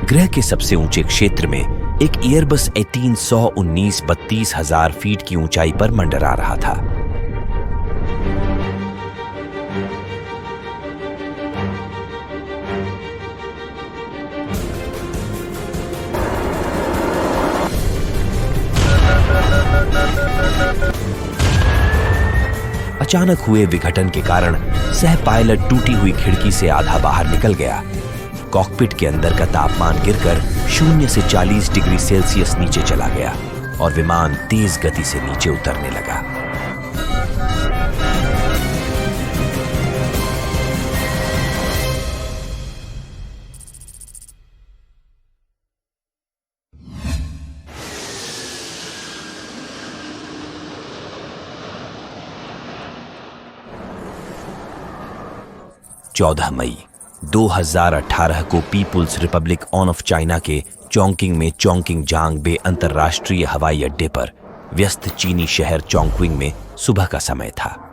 ग्रह के सबसे ऊंचे क्षेत्र में एक एयरबस 1819 32,000 फीट की ऊंचाई पर मंडरा रहा था। अचानक हुए विघटन के कारण सह पायलट टूटी हुई खिड़की से आधा बाहर निकल गया। कॉकपिट के अंदर का तापमान गिरकर 0 से 40 डिग्री सेल्सियस नीचे चला गया और विमान तेज गति से नीचे उतरने लगा। चौदह मई 2018 को पीपुल्स रिपब्लिक ऑफ चाइना के चोंगकिंग में चोंगकिंग जांग बे अंतर्राष्ट्रीय हवाई अड्डे पर व्यस्त चीनी शहर चोंगक्विंग में सुबह का समय था।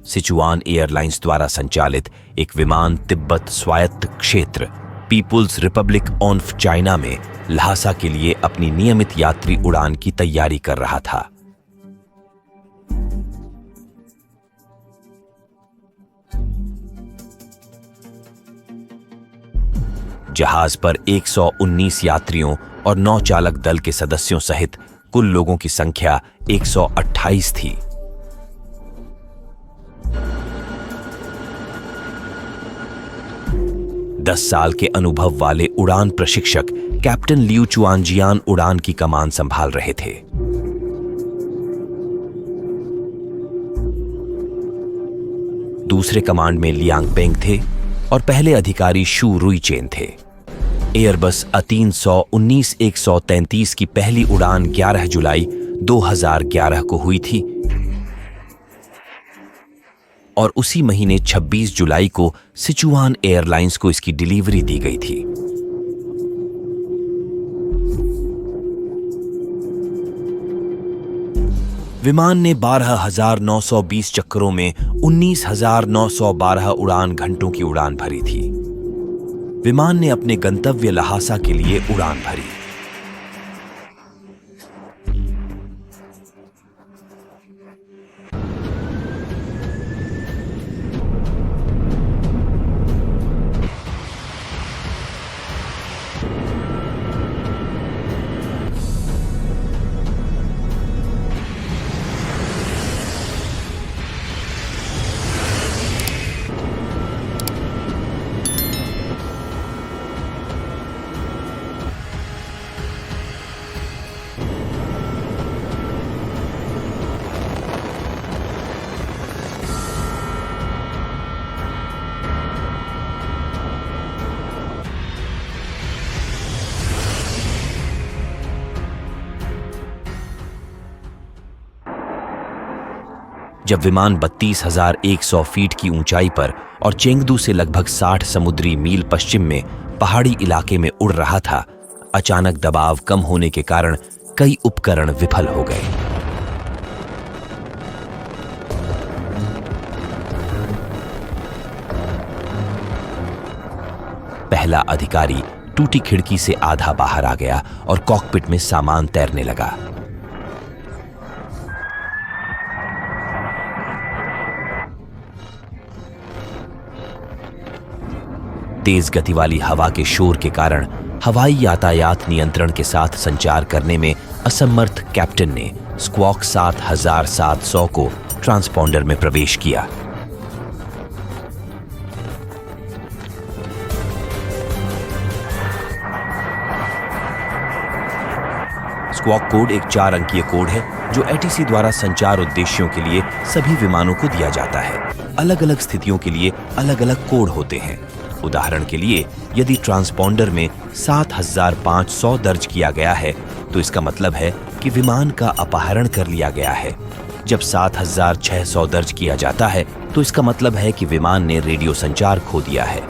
सिचुआन एयरलाइंस द्वारा संचालित एक विमान तिब्बत स्वायत्त क्षेत्र पीपुल्स रिपब्लिक ऑफ चाइना में ल्हासा के लिए अपनी नियमित यात्री उड़ान की तैयारी कर रहा था। जहाज पर 119 यात्रियों और 9 चालक दल के सदस्यों सहित कुल लोगों की संख्या 128 थी। दस साल के अनुभव वाले उड़ान प्रशिक्षक कैप्टन लियू चुआनजियान उड़ान की कमान संभाल रहे थे। दूसरे कमांड में लियांग पेंग थे और पहले अधिकारी शू रुईचेन थे। एयरबस A319-133 की पहली उड़ान 11 जुलाई 2011 को हुई थी और उसी महीने 26 जुलाई को सिचुआन एयरलाइंस को इसकी डिलीवरी दी गई थी। विमान ने 12,920 चक्करों में 19,912 उड़ान घंटों की उड़ान भरी थी। विमान ने अपने गंतव्य ल्हासा के लिए उड़ान भरी। जब विमान 32,100 फीट की ऊंचाई पर और चेंगदू से लगभग 60 समुद्री मील पश्चिम में पहाड़ी इलाके में उड़ रहा था, अचानक दबाव कम होने के कारण कई उपकरण विफल हो गए। पहला अधिकारी टूटी खिड़की से आधा बाहर आ गया और कॉकपिट में सामान तैरने लगा। तेज गति वाली हवा के शोर के कारण हवाई यातायात नियंत्रण के साथ संचार करने में असमर्थ कैप्टन ने स्क्वॉक 7700 को ट्रांसपॉन्डर में प्रवेश किया। स्क्वॉक कोड एक 4 अंकीय कोड है जो एटीसी द्वारा संचार उद्देश्यों के लिए सभी विमानों को दिया जाता है। अलग अलग स्थितियों के लिए अलग अलग कोड होते हैं। उदाहरण के लिए, यदि ट्रांसपॉन्डर में 7500 दर्ज किया गया है तो इसका मतलब है कि विमान का अपहरण कर लिया गया है। जब 7600 दर्ज किया जाता है तो इसका मतलब है कि विमान ने रेडियो संचार खो दिया है।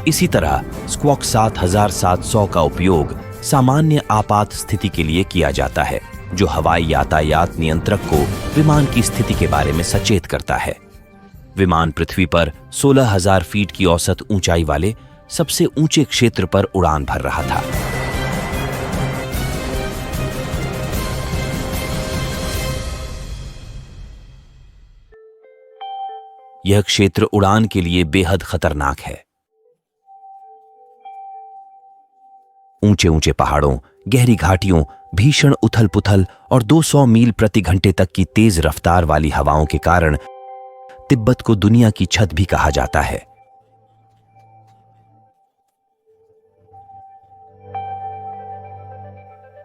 इसी तरह स्क्वॉक 7700 का उपयोग सामान्य आपात स्थिति के लिए किया जाता है, जो हवाई यातायात नियंत्रक को विमान की स्थिति के बारे में सचेत करता है। विमान पृथ्वी पर 16,000 फीट की औसत ऊंचाई वाले सबसे ऊंचे क्षेत्र पर उड़ान भर रहा था। यह क्षेत्र उड़ान के लिए बेहद खतरनाक है। ऊंचे ऊंचे पहाड़ों, गहरी घाटियों, भीषण उथल पुथल और 200 मील प्रति घंटे तक की तेज रफ्तार वाली हवाओं के कारण तिब्बत को दुनिया की छत भी कहा जाता है।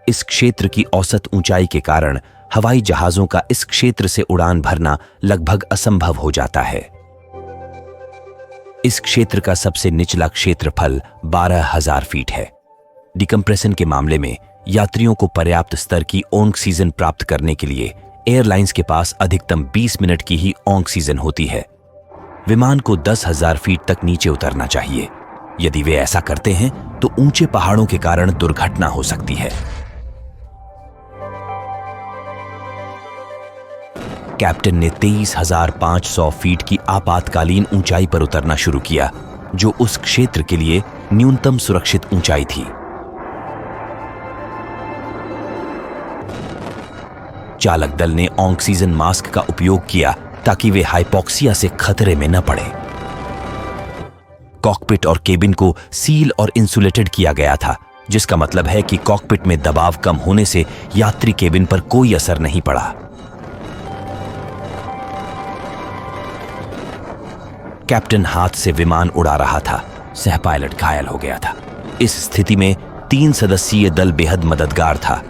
इस क्षेत्र की औसत ऊंचाई के कारण हवाई जहाजों का इस क्षेत्र से उड़ान भरना लगभग असंभव हो जाता है। इस क्षेत्र का सबसे निचला क्षेत्रफल 12,000 फीट है। डिकम्प्रेशन के मामले में यात्रियों को पर्याप्त स्तर की ऑक्सीजन प्राप्त करने के लिए एयरलाइंस के पास अधिकतम 20 मिनट की ही ऑक्सीजन होती है। विमान को 10,000 फीट तक नीचे उतरना चाहिए। यदि वे ऐसा करते हैं तो ऊंचे पहाड़ों के कारण दुर्घटना हो सकती है। कैप्टन ने 23,500 फीट की आपातकालीन ऊंचाई पर उतरना शुरू किया, जो उस क्षेत्र के लिए न्यूनतम सुरक्षित ऊंचाई थी। चालक दल ने ऑक्सीजन मास्क का उपयोग किया ताकि वे हाइपोक्सिया से खतरे में न पड़े। कॉकपिट और केबिन को सील और इंसुलेटेड किया गया था, जिसका मतलब है कि कॉकपिट में दबाव कम होने से यात्री केबिन पर कोई असर नहीं पड़ा। कैप्टन हाथ से विमान उड़ा रहा था, सह पायलट घायल हो गया था। इस स्थिति में 3 सदस्यीय दल बेहद मददगार था।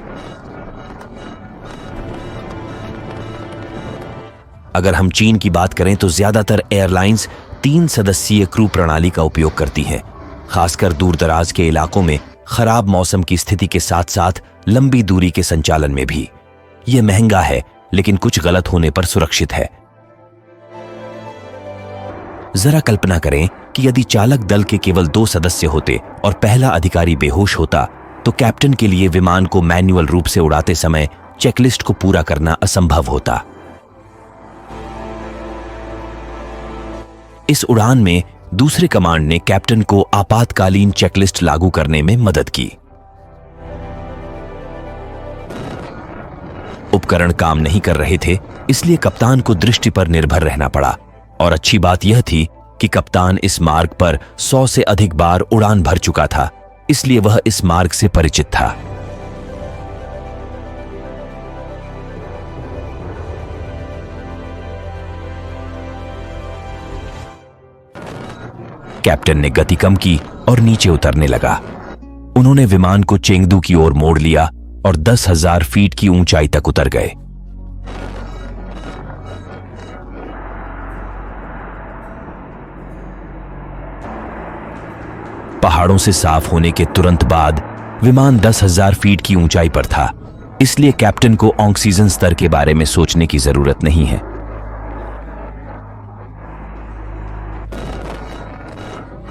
अगर हम चीन की बात करें तो ज्यादातर एयरलाइंस 3 सदस्यीय क्रू प्रणाली का उपयोग करती हैं, खासकर दूरदराज के इलाकों में खराब मौसम की स्थिति के साथ साथ लंबी दूरी के संचालन में भी। यह महंगा है, लेकिन कुछ गलत होने पर सुरक्षित है। जरा कल्पना करें कि यदि चालक दल के केवल 2 सदस्य होते और पहला अधिकारी बेहोश होता, तो कैप्टन के लिए विमान को मैन्युअल रूप से उड़ाते समय चेकलिस्ट को पूरा करना असंभव होता। इस उड़ान में दूसरे कमांड ने कैप्टन को आपातकालीन चेकलिस्ट लागू करने में मदद की। उपकरण काम नहीं कर रहे थे, इसलिए कप्तान को दृष्टि पर निर्भर रहना पड़ा। और अच्छी बात यह थी कि कप्तान इस मार्ग पर 100 से अधिक बार उड़ान भर चुका था, इसलिए वह इस मार्ग से परिचित था। कैप्टन ने गति कम की और नीचे उतरने लगा। उन्होंने विमान को चेंगदू की ओर मोड़ लिया और 10,000 फीट की ऊंचाई तक उतर गए। पहाड़ों से साफ होने के तुरंत बाद विमान 10,000 फीट की ऊंचाई पर था, इसलिए कैप्टन को ऑक्सीजन स्तर के बारे में सोचने की जरूरत नहीं है।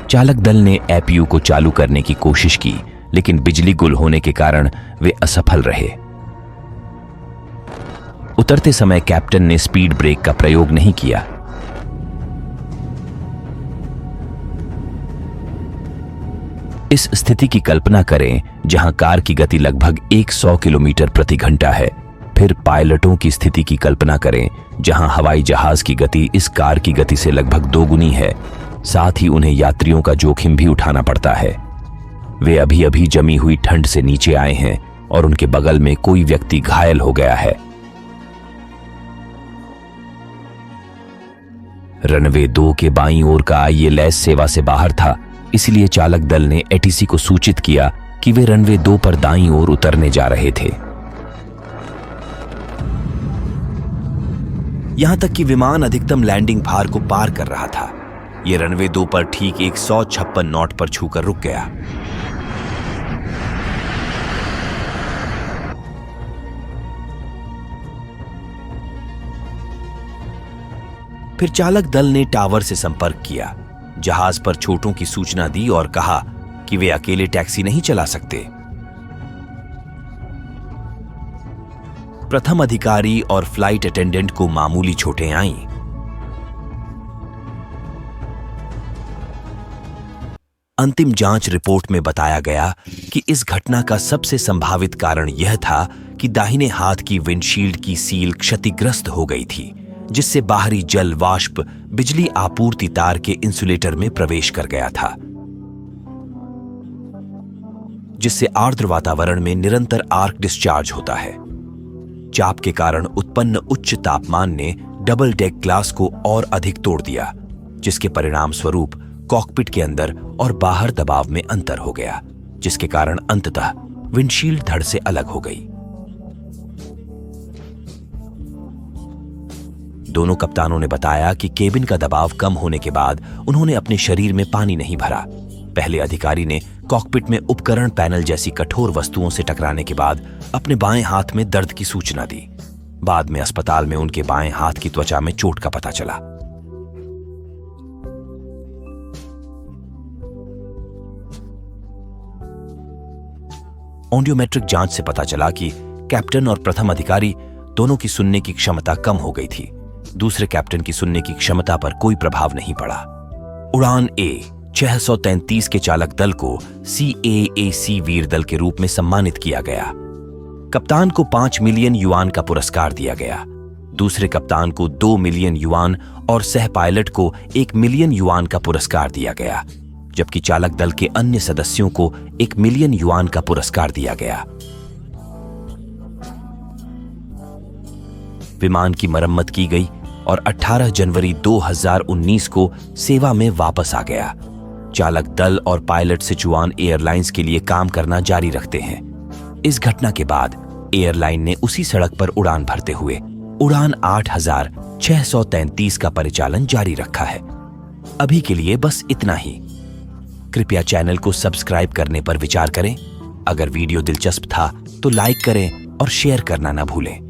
चालक दल ने एपीयू को चालू करने की कोशिश की, लेकिन बिजली गुल होने के कारण वे असफल रहे। उतरते समय कैप्टन ने स्पीड ब्रेक का प्रयोग नहीं किया। इस स्थिति की कल्पना करें जहां कार की गति लगभग 100 किलोमीटर प्रति घंटा है। फिर पायलटों की स्थिति की कल्पना करें जहां हवाई जहाज की गति इस कार की गति से लगभग दोगुनी है। साथ ही उन्हें यात्रियों का जोखिम भी उठाना पड़ता है। वे अभी अभी जमी हुई ठंड से नीचे आए हैं और उनके बगल में कोई व्यक्ति घायल हो गया है। रनवे 2 के बाईं ओर का ILS सेवा से बाहर था, इसलिए चालक दल ने एटीसी को सूचित किया कि वे रनवे 2 पर दाईं ओर उतरने जा रहे थे। यहां तक कि विमान अधिकतम लैंडिंग भार को पार कर रहा था। यह रनवे 2 पर ठीक 156 नॉट पर छूकर रुक गया। फिर चालक दल ने टावर से संपर्क किया, जहाज पर चोटों की सूचना दी और कहा कि वे अकेले टैक्सी नहीं चला सकते। प्रथम अधिकारी और फ्लाइट अटेंडेंट को मामूली चोटें आईं। अंतिम जांच रिपोर्ट में बताया गया कि इस घटना का सबसे संभावित कारण यह था कि दाहिने हाथ की विंडशील्ड की सील क्षतिग्रस्त हो गई थी, जिससे बाहरी जल वाष्प बिजली आपूर्ति तार के इंसुलेटर में प्रवेश कर गया था, जिससे आर्द्र वातावरण में निरंतर आर्क डिस्चार्ज होता है। चाप के कारण उत्पन्न उच्च तापमान ने डबल डेक ग्लास को और अधिक तोड़ दिया, जिसके परिणाम स्वरूप कॉकपिट के अंदर और बाहर दबाव में अंतर हो गया, जिसके कारण अंततः विंडशील्ड धड़ से अलग हो गई। दोनों कप्तानों ने बताया कि केबिन का दबाव कम होने के बाद उन्होंने अपने शरीर में पानी नहीं भरा। पहले अधिकारी ने कॉकपिट में उपकरण पैनल जैसी कठोर वस्तुओं से टकराने के बाद अपने बाएं हाथ में दर्द की सूचना दी। बाद में अस्पताल में उनके बाएं हाथ की त्वचा में चोट का पता चला। ऑडियोमेट्रिक जांच से पता चला कि कैप्टन और प्रथम अधिकारी दोनों की सुनने की क्षमता कम हो गई थी। दूसरे कैप्टन की सुनने की क्षमता पर कोई प्रभाव नहीं पड़ा। उड़ान ए 633 के चालक दल को CAAC वीर दल के रूप में सम्मानित किया गया। कप्तान को 5 मिलियन युआन का पुरस्कार दिया गया। दूसरे कप्तान को 2 मिलियन युआन और सह पायलट को 1 मिलियन युआन का पुरस्कार दिया गया, जबकि चालक दल के अन्य सदस्यों को 1 मिलियन युआन का पुरस्कार दिया गया। विमान की मरम्मत की गई और 18 जनवरी 2019 को सेवा में वापस आ गया। चालक दल और पायलट सिचुआन एयरलाइंस के लिए काम करना जारी रखते हैं। इस घटना के बाद एयरलाइन ने उसी सड़क पर उड़ान भरते हुए उड़ान 8633 का परिचालन जारी रखा है। अभी के लिए बस इतना ही। कृपया चैनल को सब्सक्राइब करने पर विचार करें। अगर वीडियो दिलचस्प था तो लाइक करें और शेयर करना न भूलें।